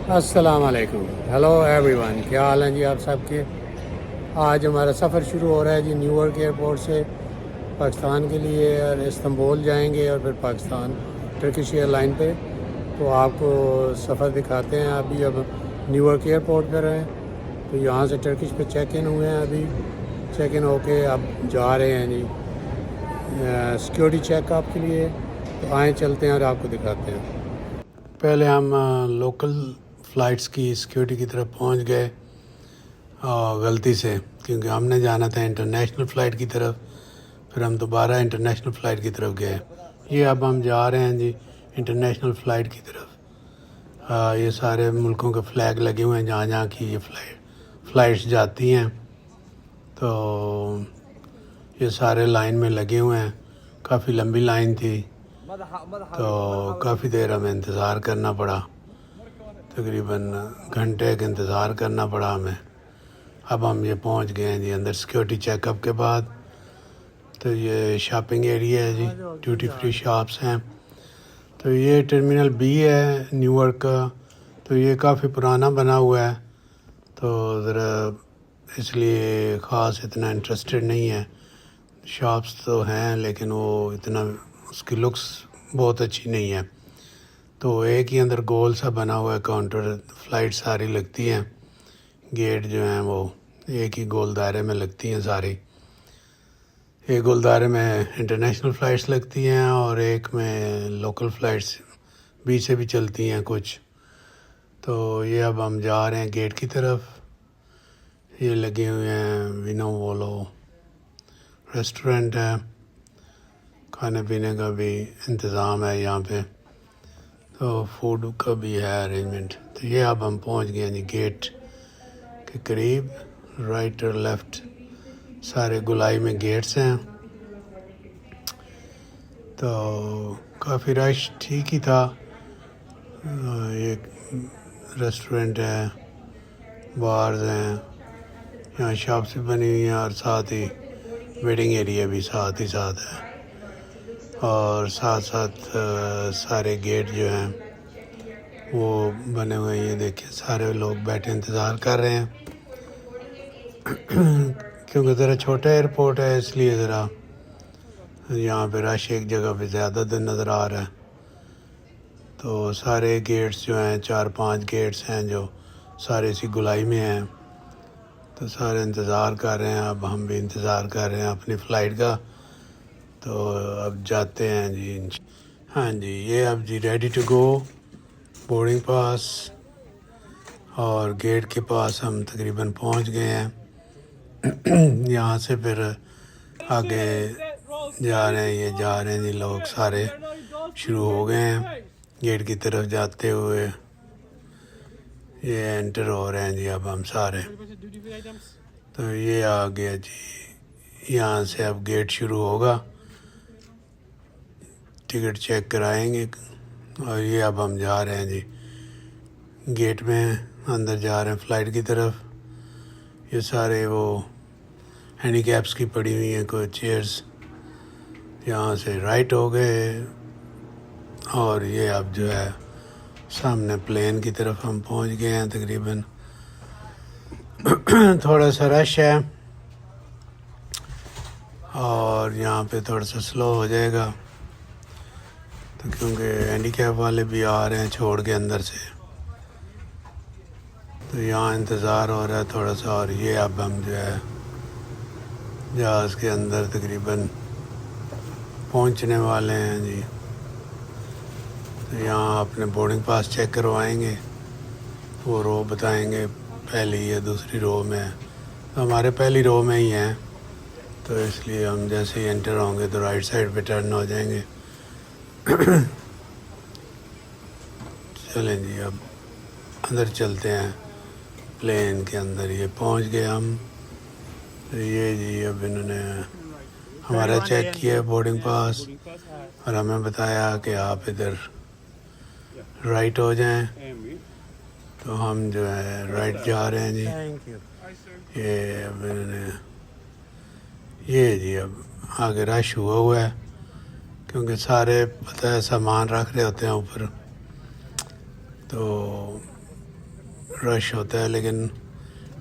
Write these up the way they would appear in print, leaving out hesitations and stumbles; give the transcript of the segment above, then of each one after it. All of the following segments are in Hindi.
अस्सलाम वालेकुम। हेलो एवरीवन, क्या हाल हैं जी आप सबके। आज हमारा सफ़र शुरू हो रहा है जी न्यूयॉर्क एयरपोर्ट से पाकिस्तान के लिए, और इस्तांबुल जाएंगे और फिर पाकिस्तान टर्किश एयरलाइन पे। तो आपको सफ़र दिखाते हैं। अभी अब न्यूयॉर्क एयरपोर्ट पर हैं, तो यहाँ से टर्किश पे चेक इन हुए हैं। अभी चेक इन होके अब जा रहे हैं जी सिक्योरिटी चेकअप के लिए। तो आए चलते हैं और आपको दिखाते हैं। पहले हम लोकल फ़्लाइट्स की सिक्योरिटी की तरफ पहुंच गए गलती से, क्योंकि हमने जाना था इंटरनेशनल फ़्लाइट की तरफ। फिर हम दोबारा इंटरनेशनल फ़्लाइट की तरफ गए। ये अब हम जा रहे हैं जी इंटरनेशनल फ़्लाइट की तरफ। ये सारे मुल्कों के फ़्लैग लगे हुए हैं जहाँ जहाँ की ये फ़्लाइट्स जाती हैं। तो ये सारे लाइन में लगे हुए हैं। काफ़ी लंबी लाइन थी, तो काफ़ी देर हमें इंतज़ार करना पड़ा। तकरीबन घंटे का इंतज़ार करना पड़ा हमें। अब हम ये पहुंच गए हैं जी अंदर सिक्योरिटी चेकअप के बाद। तो ये शॉपिंग एरिया है जी, ड्यूटी फ्री शॉप्स हैं। तो ये टर्मिनल बी है न्यूयॉर्क का। तो ये काफ़ी पुराना बना हुआ है, तो ज़रा इसलिए ख़ास इतना इंटरेस्टेड नहीं है। शॉप्स तो हैं लेकिन वो इतना, उसकी लुक्स बहुत अच्छी नहीं है। तो एक ही अंदर गोल सा बना हुआ है काउंटर। फ़्लाइट सारी लगती हैं, गेट जो हैं वो एक ही गोल दायरे में लगती हैं सारी। एक गोल दायरे में इंटरनेशनल फ़्लाइट्स लगती हैं और एक में लोकल फ़्लाइट्स बीच से भी चलती हैं कुछ। तो ये अब हम जा रहे हैं गेट की तरफ। ये लगे हुए हैं विनो वोलो रेस्टोरेंट है, खाने पीने का भी इंतज़ाम है यहाँ पे, तो फूड का भी है अरेंजमेंट। तो ये अब हम पहुँच गए हैं जी गेट के करीब। राइट और लेफ़्ट सारे गोलाई में गेट्स हैं। तो काफ़ी रश ठीक ही था। एक रेस्टोरेंट है, बार्स हैं, यहाँ शॉप्स भी बनी हुई हैं और साथ ही वेटिंग एरिया भी साथ ही साथ है। और साथ साथ सारे गेट जो हैं वो बने हुए हैं। ये देखिए सारे लोग बैठे इंतज़ार कर रहे हैं। क्योंकि ज़रा छोटा एयरपोर्ट है इसलिए ज़रा यहाँ पे रश एक जगह पे ज़्यादा दिन नज़र आ रहा है। तो सारे गेट्स जो हैं, 4-5 गेट्स हैं जो सारे इसी गोलाई में हैं। तो सारे इंतज़ार कर रहे हैं। अब हम भी इंतज़ार कर रहे हैं अपनी फ़्लाइट का। तो अब जाते हैं जी। हाँ जी, ये अब जी ready to go, boarding pass और गेट के पास हम तकरीबन पहुंच गए हैं। यहाँ से फिर आगे जा रहे हैं। ये जा रहे हैं जी लोग सारे शुरू हो गए हैं गेट की तरफ जाते हुए। ये एंटर हो रहे हैं जी अब हम सारे। तो ये आ गया जी, यहाँ से अब गेट शुरू होगा, टिकट चेक कराएंगे। और ये अब हम जा रहे हैं जी गेट में अंदर जा रहे हैं फ़्लाइट की तरफ। ये सारे वो हैंडीकैप्स की पड़ी हुई हैं कुछ चेयर्स। यहाँ से राइट हो गए और ये अब जो है सामने प्लेन की तरफ हम पहुँच गए हैं तकरीबन। थोड़ा सा रश है और यहाँ पे थोड़ा सा स्लो हो जाएगा, तो क्योंकि हैंडीकैप वाले भी आ रहे हैं छोड़ के अंदर से। तो यहाँ इंतज़ार हो रहा है थोड़ा सा। और ये अब हम जो है जहाज़ के अंदर तकरीबन पहुँचने वाले हैं जी। तो यहाँ अपने बोर्डिंग पास चेक करवाएंगे, वो रो बताएंगे पहली या दूसरी रो में है। तो हमारे पहली रो में ही हैं, तो इसलिए हम जैसे ही एंटर होंगे तो राइट साइड पे टर्न हो जाएंगे। चलें जी अब अंदर चलते हैं प्लेन के अंदर। ये पहुंच गए हम। तो ये जी अब इन्होंने हमारा चेक किया बोर्डिंग पास और हमें बताया कि आप इधर राइट हो जाएं। तो हम जो है राइट जा रहे हैं जी। ये अब इन्होंने, ये जी अब आगे रश हुआ है क्योंकि सारे पता है सामान रख रहे होते हैं ऊपर। तो रश होता है, लेकिन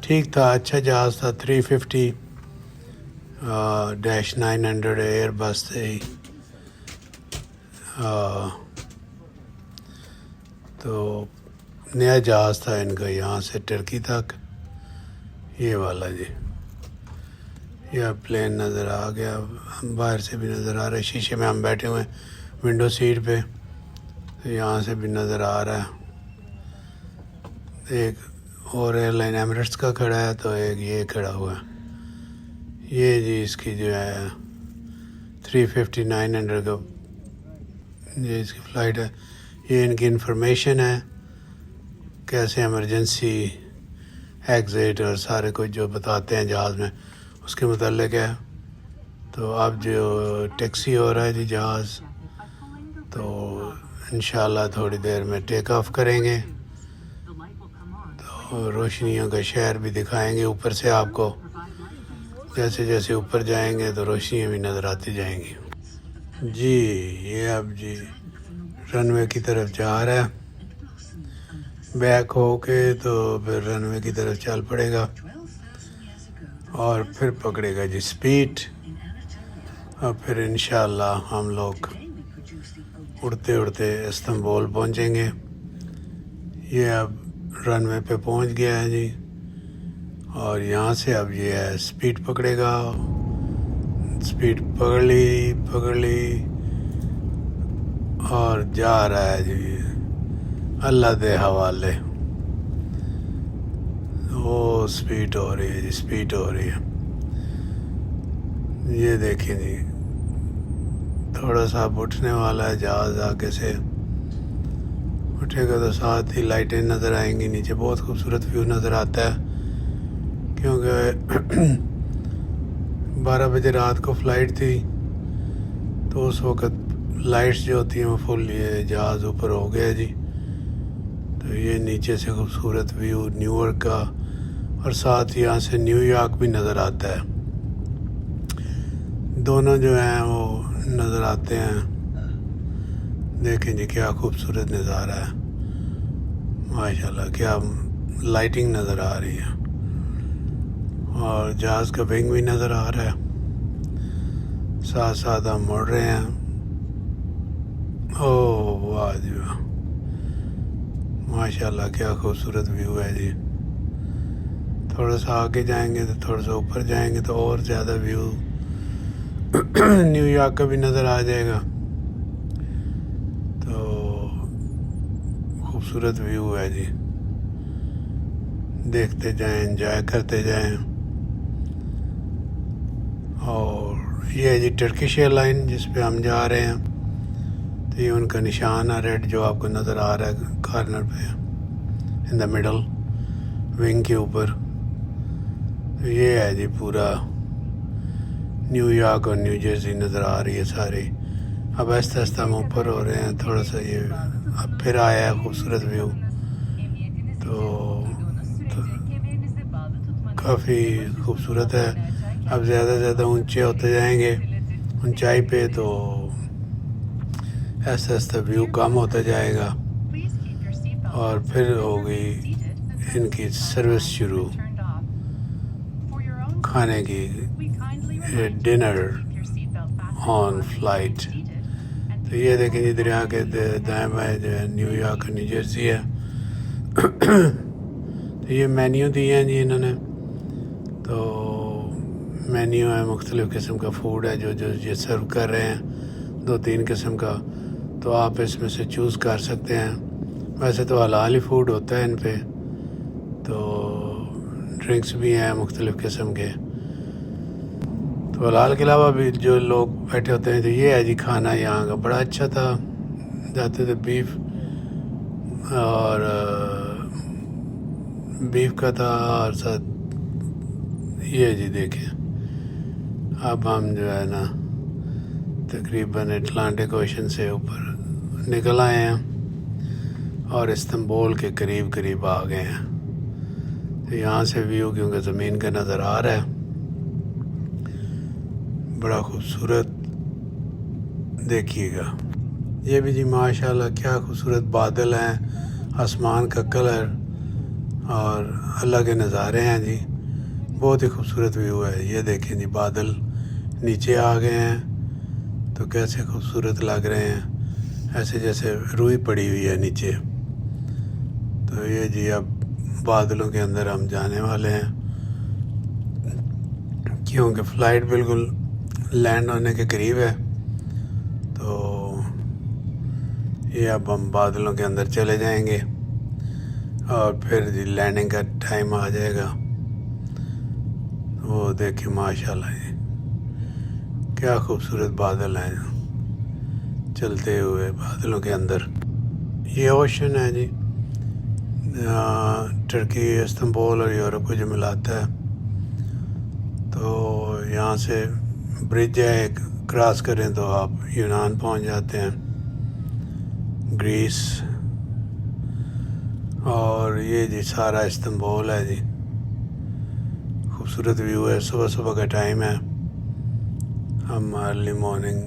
ठीक था, अच्छा जहाज़ था। 350-900 एयर बस थे। तो नया जहाज़ था इनका, यहाँ से टर्की तक, ये वाला जी। यह प्लेन नज़र आ गया, बाहर से भी नज़र आ रहा है, शीशे में हम बैठे हुए हैं विंडो सीट पे, तो यहाँ से भी नज़र आ रहा है। एक और एयरलाइन एमिरेट्स का खड़ा है, तो एक ये खड़ा हुआ है। ये जी इसकी जो है 350-900 का ये इसकी फ़्लाइट है। ये इनकी इंफॉर्मेशन है, कैसे इमरजेंसी एग्ज़िट और सारे कुछ जो बताते हैं जहाज़ में, उसके मुतालिक है। तो अब जो टैक्सी हो रहा है जी जहाज़, तो इंशाल्लाह थोड़ी देर में टेक ऑफ करेंगे। तो रोशनियों का शहर भी दिखाएंगे ऊपर से आपको। जैसे जैसे ऊपर जाएंगे तो रोशनियाँ भी नज़र आती जाएंगी जी। ये अब जी रनवे की तरफ जा रहा है, बैक हो के तो फिर रनवे की तरफ चल पड़ेगा और फिर पकड़ेगा जी स्पीड, और फिर इंशाल्लाह हम लोग उड़ते उड़ते इस्तांबुल पहुंचेंगे। ये अब रनवे पे पहुंच गया है जी, और यहाँ से अब ये है स्पीड पकड़ेगा। स्पीड पकड़ ली और जा रहा है जी अल्लाह दे हवाले। वो स्पीड हो रही है जी, स्पीड हो रही है। ये देखें जी, थोड़ा सा उठने वाला है जहाज़, आगे से उठेगा तो साथ ही लाइटें नज़र आएंगी नीचे। बहुत खूबसूरत व्यू नज़र आता है, क्योंकि 12 बजे रात को फ़्लाइट थी, तो उस वक़्त लाइट्स जो होती हैं वो फुल, ये जहाज़ ऊपर हो गया जी। तो ये नीचे से खूबसूरत व्यू न्यूयॉर्क का, और साथ ही यहाँ से न्यूयॉर्क भी नज़र आता है। दोनों जो हैं वो नज़र आते हैं। देखें जी क्या खूबसूरत नज़ारा है, माशाल्लाह, क्या लाइटिंग नज़र आ रही है, और जहाज़ का विंग भी नज़र आ रहा है। साथ साथ हम मुड़ रहे हैं। ओह वाह जी वाह, माशाल्लाह क्या खूबसूरत व्यू है जी। थोड़ा सा आगे जाएंगे तो थोड़ा सा ऊपर जाएंगे तो और ज़्यादा व्यू न्यूयॉर्क का भी नज़र आ जाएगा। तो खूबसूरत व्यू है जी, देखते जाएं, एंजॉय करते जाएं। और ये है जी टर्किश एयरलाइन जिस पे हम जा रहे हैं। तो ये उनका निशान है रेड, जो आपको नज़र आ रहा है कॉर्नर पे इन द मिडल विंग के ऊपर। तो ये है जी पूरा न्यूयॉर्क और न्यू जर्सी नज़र आ रही है सारी। अब आहिस्ता आहिस्ता हम ऊपर हो रहे हैं, थोड़ा सा ये अब फिर आया है खूबसूरत व्यू। तो काफ़ी खूबसूरत है। अब ज़्यादा से ज़्यादा ऊंचे होते जाएंगे ऊंचाई पे, तो ऐसा ऐसा व्यू कम होता जाएगा, और फिर होगी इनकी सर्विस शुरू खाने की, डिनर ऑन फ्लाइट। तो ये देखें जी दरिया के दाएं बाएं जो है न्यूयॉर्क न्यू जर्सी है। तो ये मेन्यू दिए हैं जी इन्होंने। तो मेन्यू है, मुख्तलिफ़ किस्म का फूड है जो जो ये सर्व कर रहे हैं, 2-3 किस्म का। तो आप इसमें से चूज़ कर सकते हैं। वैसे तो हलाल ही फूड होता है इन पे। तो ड्रिंक्स भी हैं मुख्तलिफ़ किस्म के। तो हलाल के अलावा भी जो लोग बैठे होते हैं, तो ये है जी खाना यहाँ का बड़ा अच्छा था। जाते थे बीफ का था, और साथ ये जी देखें अब हम जो है ना तकरीबन अटलांटिक ओशन से ऊपर निकल आए हैं और इस्तांबुल के करीब करीब आ गए हैं। तो यहाँ से व्यू क्योंकि ज़मीन का नज़र आ रहा है, बड़ा खूबसूरत। देखिएगा ये भी जी माशाल्लाह क्या खूबसूरत बादल हैं, आसमान का कलर और अल्लाह के नज़ारे हैं जी, बहुत ही खूबसूरत व्यू है। ये देखें जी, बादल नीचे आ गए हैं तो कैसे खूबसूरत लग रहे हैं, ऐसे जैसे रुई पड़ी हुई है नीचे। तो ये जी अब बादलों के अंदर हम जाने वाले हैं, क्योंकि फ़्लाइट बिल्कुल लैंड होने के करीब है। तो ये अब हम बादलों के अंदर चले जाएंगे और फिर जी लैंडिंग का टाइम आ जाएगा। वो देखिए माशाल्लाह जी, क्या खूबसूरत बादल हैं चलते हुए बादलों के अंदर। ये ओशन है जी, टर्की, इस्तांबुल और यूरोप को जो मिलाता है। तो यहाँ से ब्रिज है एक, क्रॉस करें तो आप यूनान पहुँच जाते हैं, ग्रीस। और ये जी सारा इस्तांबुल है जी, खूबसूरत व्यू है। सुबह सुबह का टाइम है, हम अर्ली मॉर्निंग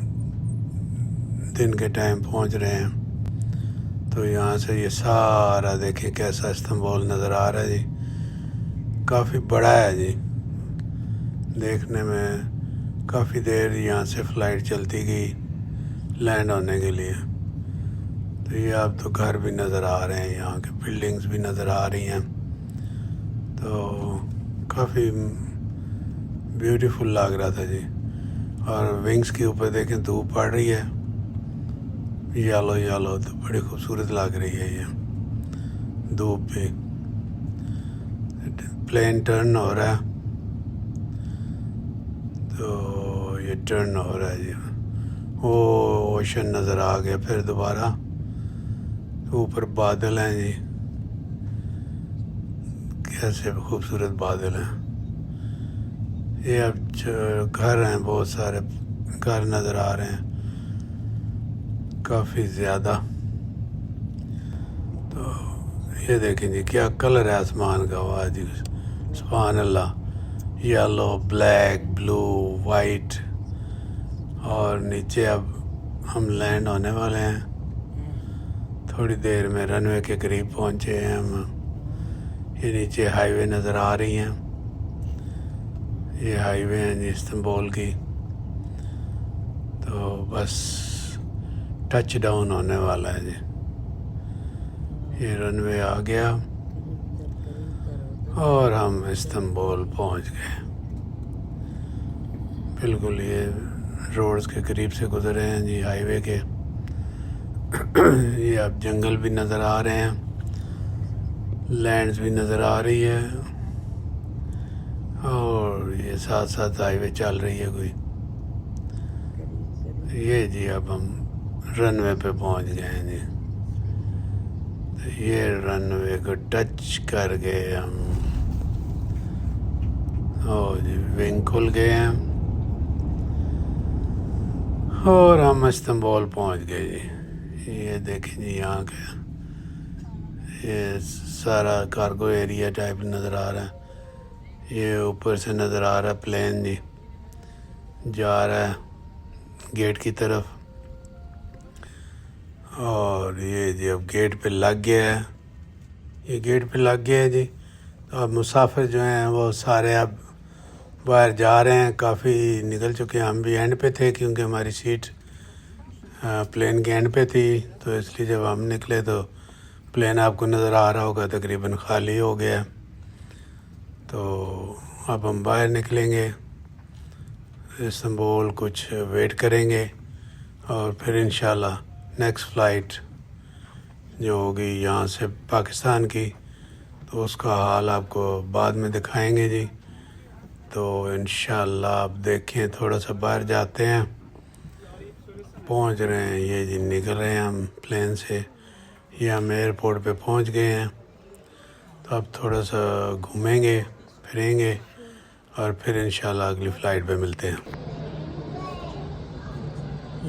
दिन के टाइम पहुंच रहे हैं। तो यहाँ से ये सारा देखें कैसा इस्तांबुल नज़र आ रहा है जी, काफ़ी बड़ा है जी, देखने में काफ़ी देर यहाँ से फ़्लाइट चलती गई लैंड होने के लिए। तो ये अब तो घर भी नज़र आ रहे हैं, यहाँ के बिल्डिंग्स भी नज़र आ रही हैं। तो काफ़ी ब्यूटीफुल लग रहा था जी। और विंग्स के ऊपर देखें धूप पड़ रही है, येलो येलो, तो बड़ी खूबसूरत लग रही है ये धूप भी। प्लेन टर्न हो रहा है, तो ये टर्न हो रहा है जी। वो ओशन नज़र आ गया फिर दोबारा, ऊपर बादल हैं जी, कैसे खूबसूरत बादल हैं। ये अब घर हैं, बहुत सारे घर नज़र आ रहे हैं, काफ़ी ज़्यादा। तो ये देखें जी क्या कलर है आसमान का, वाह जी सुभान अल्लाह, येलो, ब्लैक, ब्लू, वाइट। और नीचे अब हम लैंड होने वाले हैं, थोड़ी देर में रनवे के करीब पहुंचे हैं हम। ये नीचे हाईवे नज़र आ रही हैं, ये हाईवे हैं जी इस्तांबुल की। तो बस टच डाउन होने वाला है जी, ये रनवे आ गया और हम इस्तांबुल पहुंच गए। बिल्कुल ये रोड्स के करीब से गुजरे हैं जी, हाईवे के। ये अब जंगल भी नज़र आ रहे हैं, लैंड्स भी नज़र आ रही है, और ये साथ साथ हाईवे चल रही है कोई। ये जी अब हम रनवे पे पहुंच गए हैं जी। तो ये रनवे को टच कर गए हम, और जी विंग खुल गए हैं और हम इस्तांबुल पहुंच गए जी। ये देखें जी, यहाँ का ये सारा कार्गो एरिया टाइप नज़र आ रहा है। ये ऊपर से नज़र आ रहा है प्लेन जी, जा रहा है गेट की तरफ। और ये जी अब गेट पे लग गया है, ये गेट पे लग गया है जी। तो अब मुसाफिर जो हैं वो सारे अब बाहर जा रहे हैं, काफ़ी निकल चुके हैं। हम भी एंड पे थे, क्योंकि हमारी सीट प्लेन के एंड पे थी, तो इसलिए जब हम निकले तो प्लेन आपको नज़र आ रहा होगा तकरीबन खाली हो गया। तो अब हम बाहर निकलेंगे, इस्तांबुल कुछ वेट करेंगे और फिर इंशाल्लाह नेक्स्ट फ़्लाइट जो होगी यहाँ से पाकिस्तान की, तो उसका हाल आपको बाद में दिखाएंगे जी। तो इंशाल्लाह आप देखें, थोड़ा सा बाहर जाते हैं, पहुँच रहे हैं, ये जी निकल रहे हैं हम प्लेन से, ये हम एयरपोर्ट पे पहुँच गए हैं। तो अब थोड़ा सा घूमेंगे फिरेंगे और फिर इंशाल्लाह अगली फ़्लाइट पे मिलते हैं।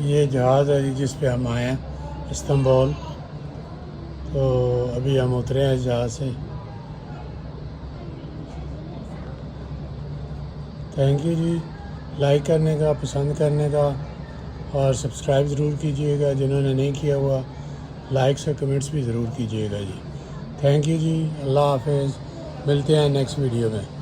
ये जहाज़ है जिस पे हम आए हैं इस्तांबुल। तो अभी हम उतरे हैं जहाज़ से। थैंक यू जी, लाइक करने का, पसंद करने का, और सब्सक्राइब ज़रूर कीजिएगा जिन्होंने नहीं किया हुआ। लाइक्स और कमेंट्स भी ज़रूर कीजिएगा जी। थैंक यू जी, अल्लाह हाफिज़, मिलते हैं नेक्स्ट वीडियो में।